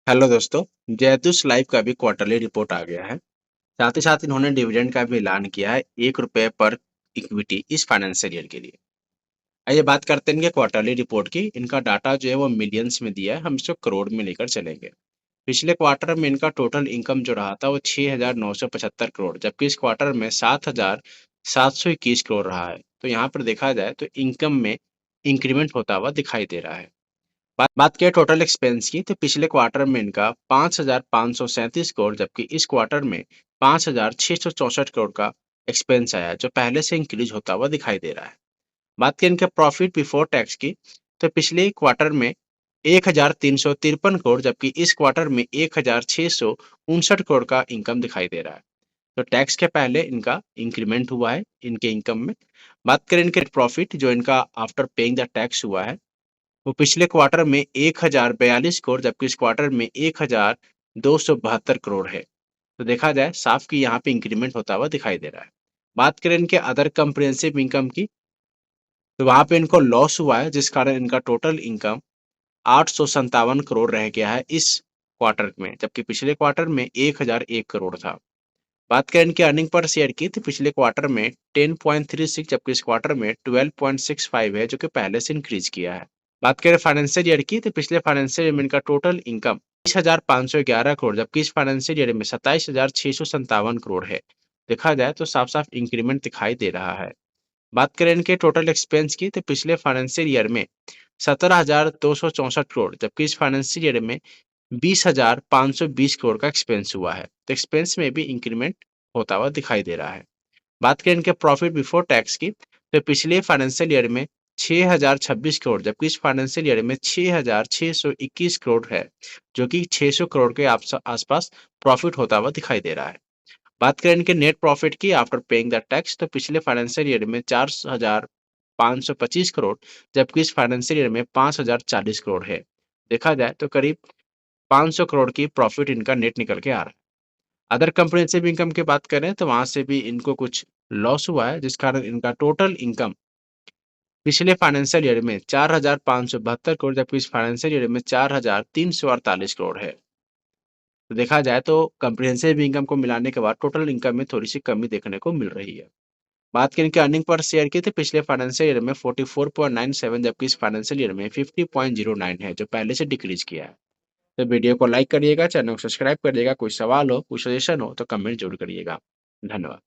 Hello दोस्तों। जैतूस life का भी क्वार्टरली रिपोर्ट आ गया है। साथ ही साथ इन्होंने डिविडेंड का भी ऐलान किया है, ₹1 पर इक्विटी इस फाइनेंशियल ईयर के लिए। आइए बात करते हैं इनके क्वार्टरली रिपोर्ट की। इनका डाटा जो है वो मिलियंस में दिया है, हम इसको करोड़ में लेकर चलेंगे। पिछले क्वार्टर में इनका टोटल इनकम जो रहा था वो 6,975 करोड़, जबकि इस क्वार्टर में 7,721 करोड़ रहा है। तो यहाँ पर देखा जाए तो इनकम में इंक्रीमेंट होता हुआ दिखाई दे रहा है। बात करें टोटल एक्सपेंस की, तो पिछले क्वार्टर में इनका 5,537 करोड़, जबकि इस क्वार्टर में 5,664 करोड़ का एक्सपेंस आया है, जो पहले से इंक्रीज होता हुआ दिखाई दे रहा है। बात करें इनके प्रॉफिट बिफोर टैक्स की, तो पिछले क्वार्टर में 1,353 करोड़, जबकि इस क्वार्टर में 1,659 करोड़ का इनकम दिखाई दे रहा है। तो टैक्स के पहले इनका इंक्रीमेंट हुआ है इनके इनकम में। बात करें इनके प्रॉफिट जो इनका आफ्टर पेइंग द टैक्स हुआ है, वो पिछले क्वार्टर में 1,042 करोड़, जबकि इस क्वार्टर में 1,272 करोड़ है। तो देखा जाए साफ कि यहाँ पे इंक्रीमेंट होता हुआ दिखाई दे रहा है। बात करें इनके अदर कंप्रिहेंसिव इनकम की, तो वहाँ पे इनको लॉस हुआ है, जिस कारण इनका टोटल इनकम 857 करोड़ रह गया है इस क्वार्टर में, जबकि पिछले क्वार्टर में 1,001 करोड़ था। बात करें इनके अर्निंग पर शेयर की, तो पिछले क्वार्टर में 10.36, जबकि इस क्वार्टर में 12.65 है, जो कि पहले से इंक्रीज किया है। बात करें फाइनेंशियल ईयर की, तो पिछले फाइनेंशियल ईयर में इनका टोटल इनकम 23,511 करोड़, जबकि इस फाइनेंशियल ईयर में 27,657 करोड़ है। देखा जाए तो साफ साफ इंक्रीमेंट दिखाई दे रहा है। बात करें इनके टोटल एक्सपेंस की, तो पिछले फाइनेंशियल ईयर में 17,264 करोड़, जबकि इस फाइनेंशियल ईयर में 20,520 करोड़ का एक्सपेंस हुआ है। तो एक्सपेंस में भी इंक्रीमेंट होता हुआ दिखाई दे रहा है। बात करें इनके प्रॉफिट बिफोर टैक्स की, तो पिछले फाइनेंशियल ईयर में 6,026 करोड़, जबकि इस फाइनेंशियल ईयर में 6,621 करोड़ है, जो कि 600 करोड़ के आसपास प्रॉफिट होता हुआ दिखाई दे रहा है। बात करें इनके नेट प्रॉफिट की आफ्टर पेइंग द टैक्स, तो पिछले फाइनेंशियल ईयर में 4,525 करोड़, जबकि इस फाइनेंशियल ईयर में 5,040 करोड़ है। देखा जाए तो करीब 500 करोड़ की प्रॉफिट इनका नेट निकल के आ रहा है। अदर कंप्रिहेंसिव इनकम की बात करें तो वहाँ से भी इनको कुछ लॉस हुआ है, जिस कारण इनका टोटल इनकम पिछले फाइनेंशियल ईयर में 4,572 करोड़, जबकि इस फाइनेंशियल ईयर में 4,348 करोड़ है। तो देखा जाए तो कंप्रिहेंसिव इनकम को मिलाने के बाद टोटल इनकम में थोड़ी सी कमी देखने को मिल रही है। बात करें इनकी अर्निंग पर शेयर की, तो पिछले फाइनेंशियल ईयर में 44.97, जबकि इस फाइनेंशियल ईयर में 50.09 है, जो पहले से डिक्रीज किया है। तो वीडियो को लाइक करिएगा, चैनल को सब्सक्राइब करिएगा। कोई सवाल हो, कोई सजेशन हो तो कमेंट जरूर करिएगा। धन्यवाद।